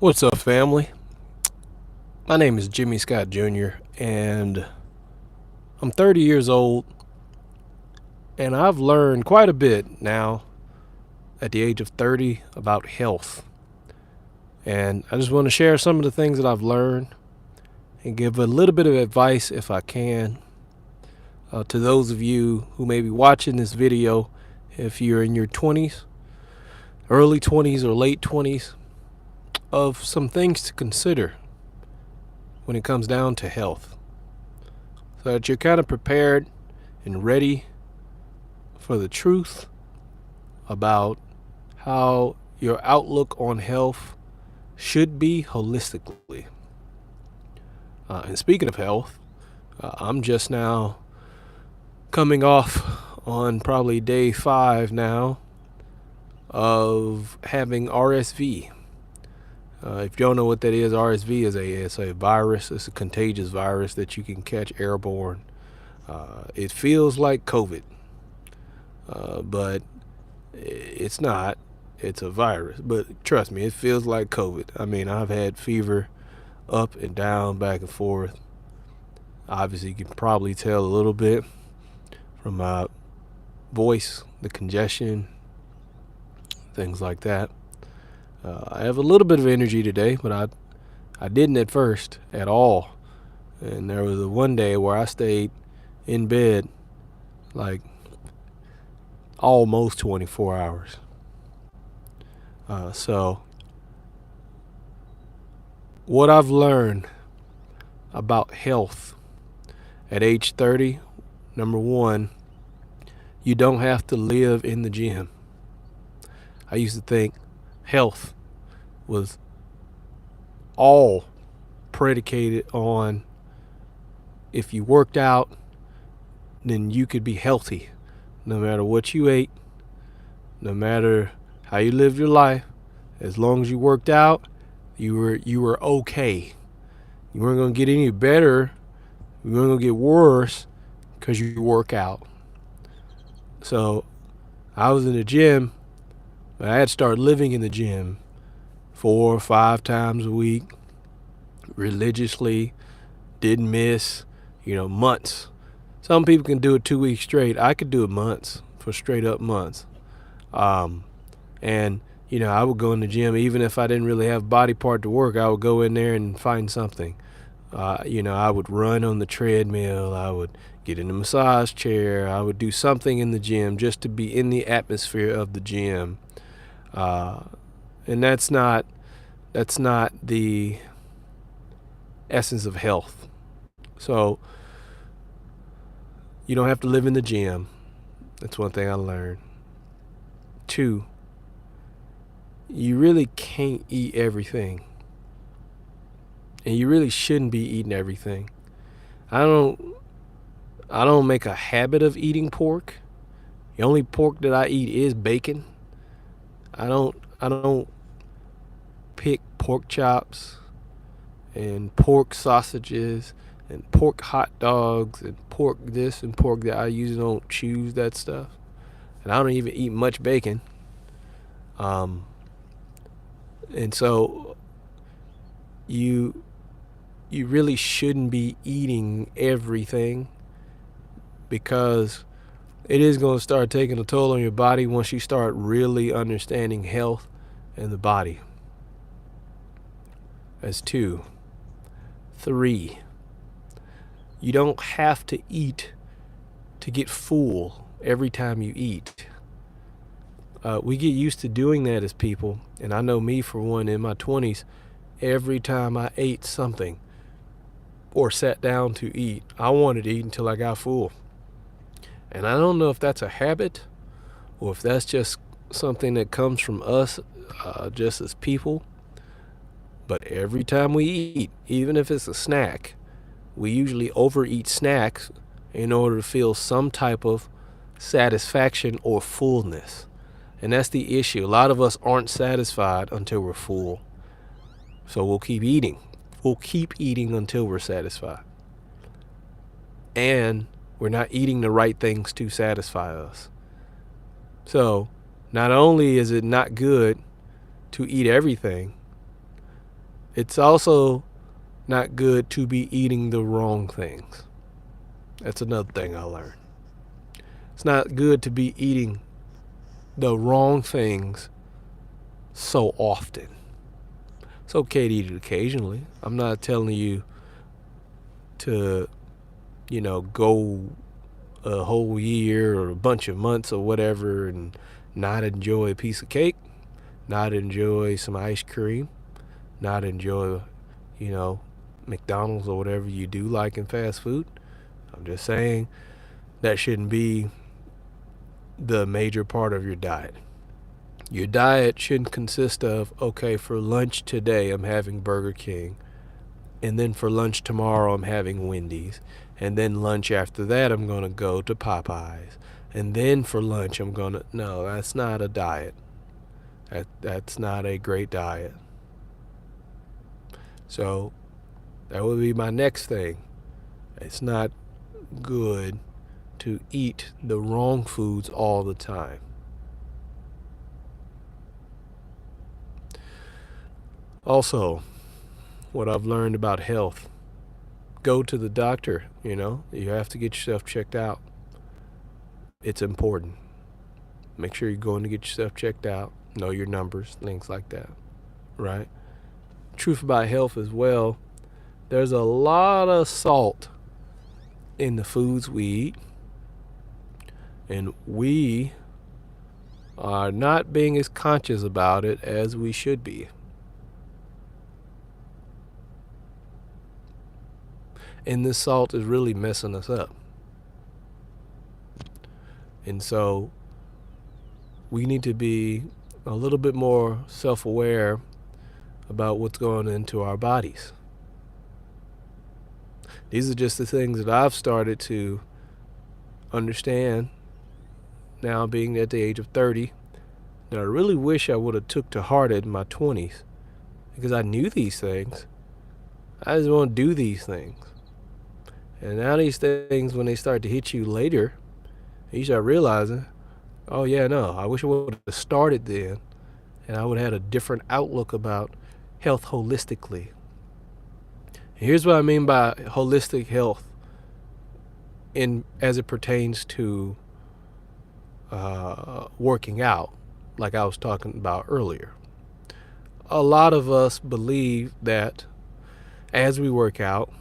What's up, family? My name is Jimmie Scott Jr., and I'm 30 years old, and I've learned quite a bit now at the age of 30 about health. And I just want to share some of the things that I've learned and give a little bit of advice, if I can, to those of you who may be watching this video. If you're in your 20s, early 20s, or late 20s, of some things to consider when it comes down to health, so that you're kind of prepared and ready for the truth about how your outlook on health should be holistically. And speaking of health, I'm just now coming off on probably day 5 now of having RSV. If you don't know what that is, RSV is a virus. It's a contagious virus that you can catch airborne. It feels like COVID, but it's not. It's a virus. But trust me, it feels like COVID. I mean, I've had fever up and down, back and forth. Obviously, you can probably tell a little bit from my voice, the congestion, things like that. I have a little bit of energy today, but I didn't at first at all. And there was one day where I stayed in bed like almost 24 hours. So what I've learned about health at age 30, number one, you don't have to live in the gym. I used to think health was all predicated on if you worked out, then you could be healthy. No matter what you ate, no matter how you lived your life, as long as you worked out, you were okay. You weren't going to get any better. You weren't going to get worse because you work out. So I was in the gym. I had to start living in the gym 4 or 5 times a week, religiously, didn't miss, months. Some people can do it 2 weeks straight. I could do it months, for straight up months. And I would go in the gym, even if I didn't really have a body part to work, I would go in there and find something. I would run on the treadmill. I would get in the massage chair. I would do something in the gym just to be in the atmosphere of the gym. And that's not the essence of health. So you don't have to live in the gym. That's one thing I learned. 2, you really can't eat everything. And you really shouldn't be eating everything. I don't make a habit of eating pork. The only pork that I eat is bacon. I don't pick pork chops and pork sausages and pork hot dogs and pork this and pork that. I usually don't choose that stuff. And I don't even eat much bacon. And so you really shouldn't be eating everything, because it is going to start taking a toll on your body once you start really understanding health and the body. That's 2. 3, you don't have to eat to get full every time you eat. We get used to doing that as people, and I know me, for one, in my 20s, every time I ate something or sat down to eat, I wanted to eat until I got full. And I don't know if that's a habit or if that's just something that comes from us just as people. But every time we eat, even if it's a snack, we usually overeat snacks in order to feel some type of satisfaction or fullness. And that's the issue. A lot of us aren't satisfied until we're full. So we'll keep eating. We'll keep eating until we're satisfied. And we're not eating the right things to satisfy us. So not only is it not good to eat everything, It's also not good to be eating the wrong things. That's another thing I learned. It's not good to be eating the wrong things so often. It's okay to eat it occasionally. I'm not telling you to, go a whole year or a bunch of months or whatever and not enjoy a piece of cake, not enjoy some ice cream, not enjoy, McDonald's or whatever you do like in fast food. I'm just saying that shouldn't be the major part of your diet. Your diet shouldn't consist of, okay, for lunch today I'm having Burger King, and then for lunch tomorrow I'm having Wendy's, and then lunch after that I'm going to go to Popeyes, and then for lunch I'm going to... No, that's not a diet. That's not a great diet. So that would be my next thing. It's not good to eat the wrong foods all the time. Also, what I've learned about health, go to the doctor, you have to get yourself checked out. It's important. Make sure you're going to get yourself checked out, know your numbers, things like that, right? Truth about health as well, there's a lot of salt in the foods we eat, and we are not being as conscious about it as we should be. And this salt is really messing us up. And so we need to be a little bit more self-aware about what's going into our bodies. These are just the things that I've started to understand now, being at the age of 30, that I really wish I would have took to heart in my 20s, because I knew these things. I just want to do these things. And now these things, when they start to hit you later, you start realizing, oh yeah, no, I wish I would have started then, and I would have had a different outlook about health holistically. Here's what I mean by holistic health as it pertains to working out, like I was talking about earlier. A lot of us believe that as we work out,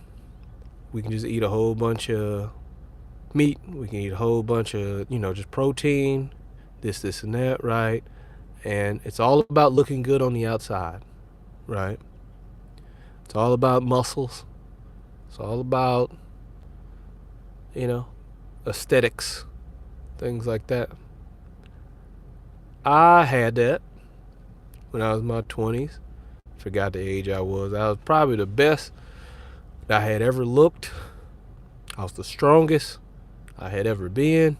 we can just eat a whole bunch of meat. We can eat a whole bunch of, just protein, this, and that, right? And it's all about looking good on the outside, right? It's all about muscles. It's all about, aesthetics, things like that. I had that when I was in my 20s. Forgot the age I was. I was probably the best that I had ever looked. I was the strongest I had ever been.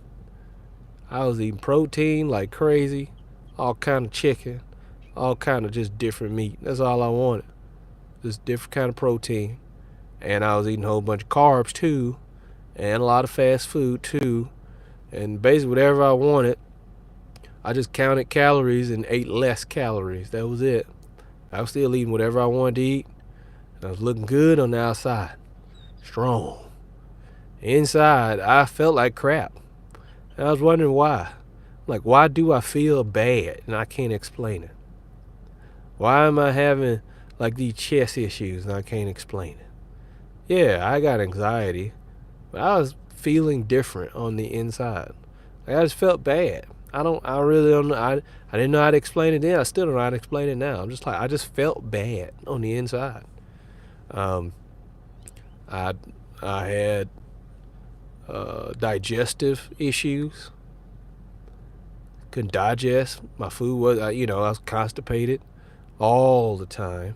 I was eating protein like crazy, all kind of chicken, all kind of just different meat. That's all I wanted, just different kind of protein. And I was eating a whole bunch of carbs too, and a lot of fast food too. And basically whatever I wanted, I just counted calories and ate less calories. That was it. I was still eating whatever I wanted to eat. I was looking good on the outside, strong. Inside, I felt like crap. And I was wondering why. Like, why do I feel bad and I can't explain it? Why am I having like these chest issues and I can't explain it? Yeah, I got anxiety, but I was feeling different on the inside. Like, I just felt bad. I really don't know. I didn't know how to explain it then. I still don't know how to explain it now. I'm just like, I just felt bad on the inside. I had digestive issues. Couldn't digest my food. I was constipated all the time.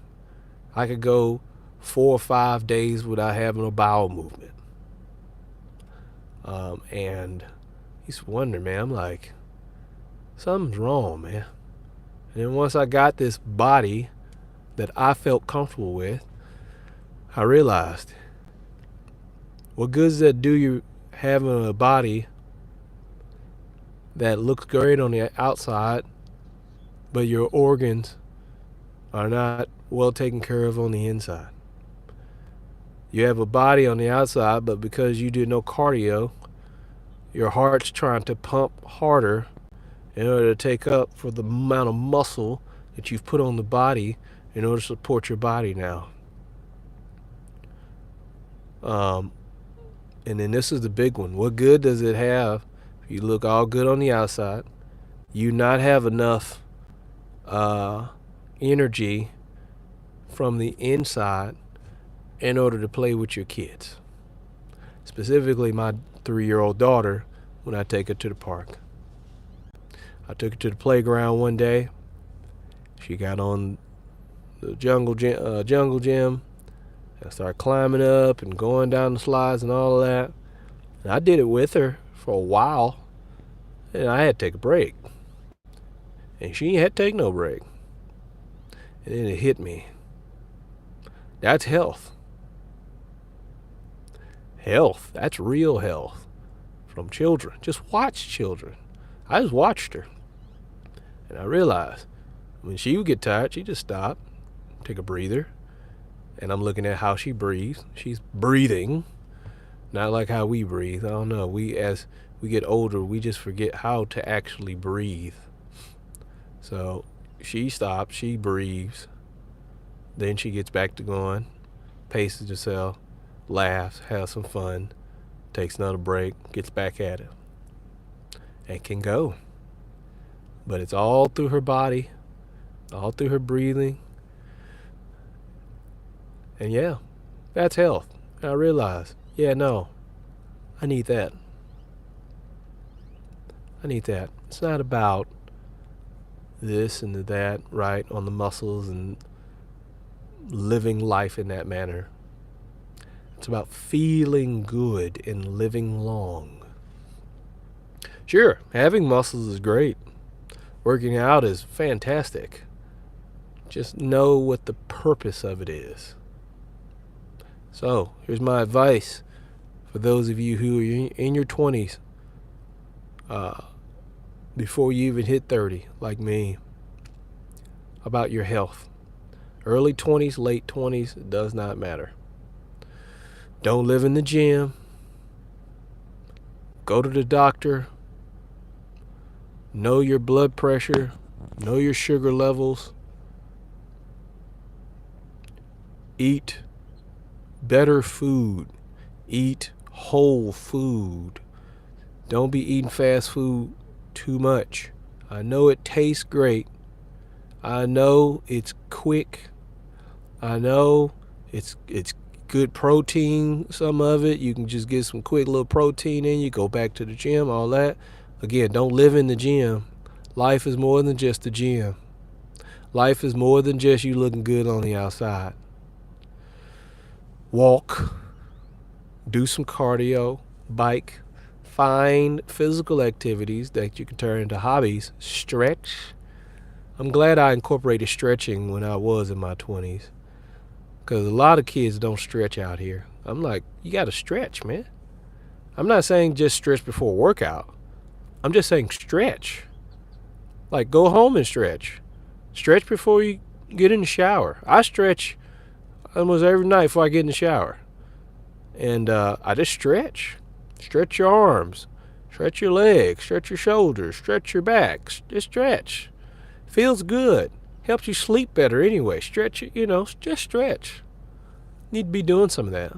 I could go 4 or 5 days without having a bowel movement. And I used to wonder, man, I'm like, something's wrong, man. And then once I got this body that I felt comfortable with, I realized, what good does that do you having a body that looks great on the outside, but your organs are not well taken care of on the inside. You have a body on the outside, but because you do no cardio, your heart's trying to pump harder in order to take up for the amount of muscle that you've put on the body in order to support your body now. And then this is the big one. What good does it have if you look all good on the outside, you not have enough energy from the inside in order to play with your kids? Specifically my 3-year-old daughter, when I take her to the park. I took her to the playground one day. She got on the jungle gym. I started climbing up and going down the slides and all of that. And I did it with her for a while. And I had to take a break. And she had to take no break. And then it hit me. That's health. Health. That's real health. From children. Just watch children. I just watched her. And I realized when she would get tired, she'd just stop, take a breather. And I'm looking at how she breathes. She's breathing, not like how we breathe. I don't know. As we get older, we just forget how to actually breathe. So she stops, she breathes. Then she gets back to going, paces herself, laughs, has some fun, takes another break, gets back at it, and can go. But it's all through her body, all through her breathing. And yeah, that's health. And I realize, I need that. I need that. It's not about this and that, right, on the muscles and living life in that manner. It's about feeling good and living long. Sure, having muscles is great. Working out is fantastic. Just know what the purpose of it is. So, here's my advice for those of you who are in your 20s, before you even hit 30, like me, about your health. Early 20s, late 20s, it does not matter. Don't live in the gym. Go to the doctor. Know your blood pressure. Know your sugar levels. Eat better food. Eat whole food. Don't be eating fast food too much. I know it tastes great. I know it's quick. I know it's good protein, some of it. You can just get some quick little protein in you, go back to the gym, all that. Again, don't live in the gym. Life is more than just the gym. Life is more than just you looking good on the outside. Walk, do some cardio, bike, find physical activities that you can turn into hobbies, stretch. I'm glad I incorporated stretching when I was in my 20s, because a lot of kids don't stretch out here. I'm like, you got to stretch, man. I'm not saying just stretch before a workout. I'm just saying stretch. Like, go home and stretch. Stretch before you get in the shower. I stretch almost every night before I get in the shower. And I just stretch. Stretch your arms. Stretch your legs. Stretch your shoulders. Stretch your back. Just stretch. Feels good. Helps you sleep better anyway. Stretch, just stretch. Need to be doing some of that.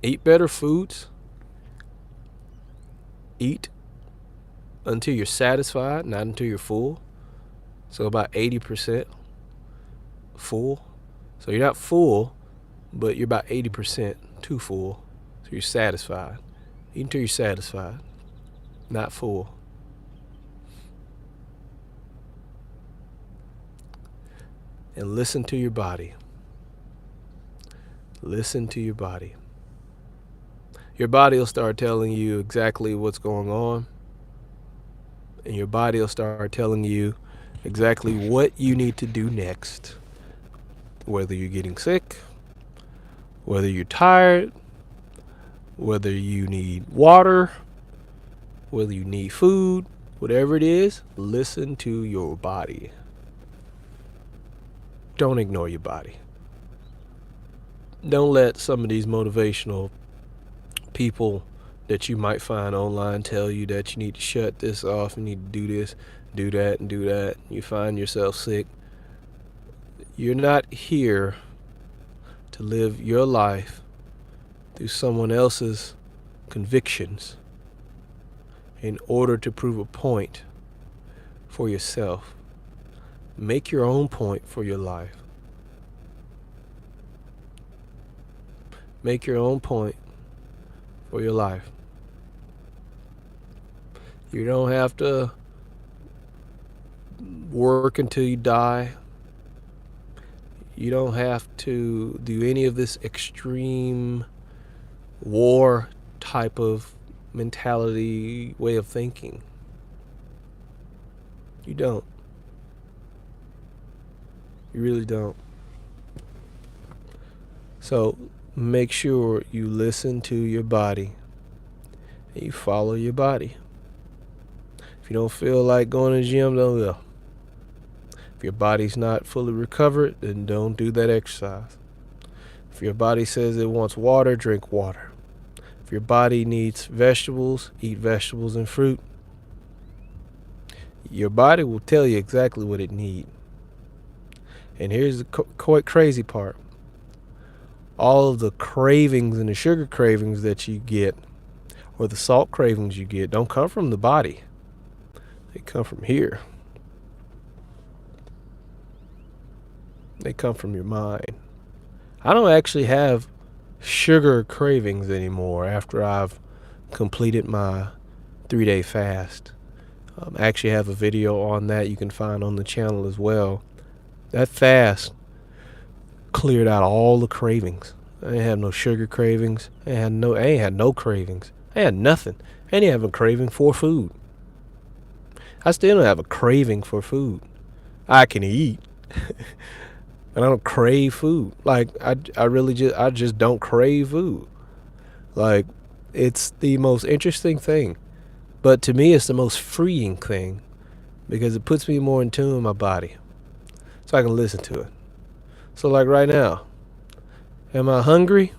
Eat better foods. Eat until you're satisfied, not until you're full. So about 80% full. So you're not full, but you're about 80% too full. So you're satisfied. Eat until you're satisfied, not full. And listen to your body. Listen to your body. Your body will start telling you exactly what's going on. And your body will start telling you exactly what you need to do next. Whether you're getting sick, whether you're tired, whether you need water, whether you need food, Whatever it is, listen to your body. Don't ignore your body. Don't let some of these motivational people that you might find online tell you that you need to shut this off, you need to do this, do that, and do that. You find yourself sick. You're not here to live your life through someone else's convictions in order to prove a point for yourself. Make your own point for your life. Make your own point for your life. You don't have to work until you die. You don't have to do any of this extreme war type of mentality, way of thinking. You don't. You really don't. So make sure you listen to your body and you follow your body. If you don't feel like going to the gym, don't go. If your body's not fully recovered, then don't do that exercise. If your body says it wants water, drink water. If your body needs vegetables, eat vegetables and fruit. Your body will tell you exactly what it needs. And here's the quite crazy part. All of the cravings and the sugar cravings that you get, or the salt cravings you get, don't come from the body. They come from here. They come from your mind. I don't actually have sugar cravings anymore after I've completed my 3-day fast. I actually have a video on that you can find on the channel as well. That fast cleared out all the cravings. I ain't have no sugar cravings. I ain't had no cravings. I had nothing. I ain't have a craving for food. I still don't have a craving for food. I can eat. And I don't crave food. Like I just don't crave food. Like, it's the most interesting thing. But to me, it's the most freeing thing because it puts me more in tune with my body. So I can listen to it. So like right now, am I hungry?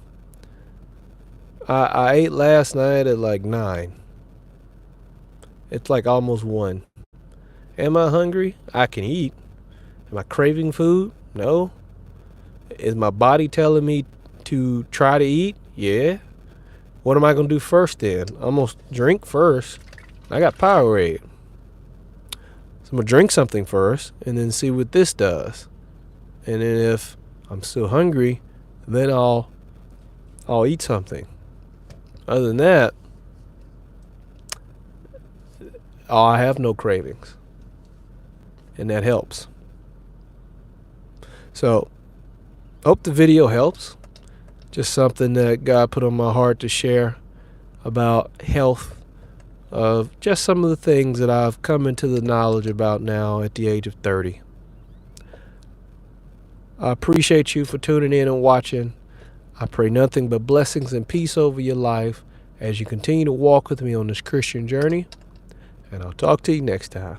I ate last night at like 9. It's like almost 1. Am I hungry? I can eat. Am I craving food? No. Is my body telling me to try to eat? Yeah. What am I going to do first then? I'm going to drink first. I got Powerade. So I'm going to drink something first and then see what this does. And then if I'm still hungry, then I'll eat something. Other than that, I have no cravings. And that helps. So, hope the video helps. Just something that God put on my heart to share about health, of just some of the things that I've come into the knowledge about now at the age of 30. I appreciate you for tuning in and watching. I pray nothing but blessings and peace over your life as you continue to walk with me on this Christian journey. And I'll talk to you next time.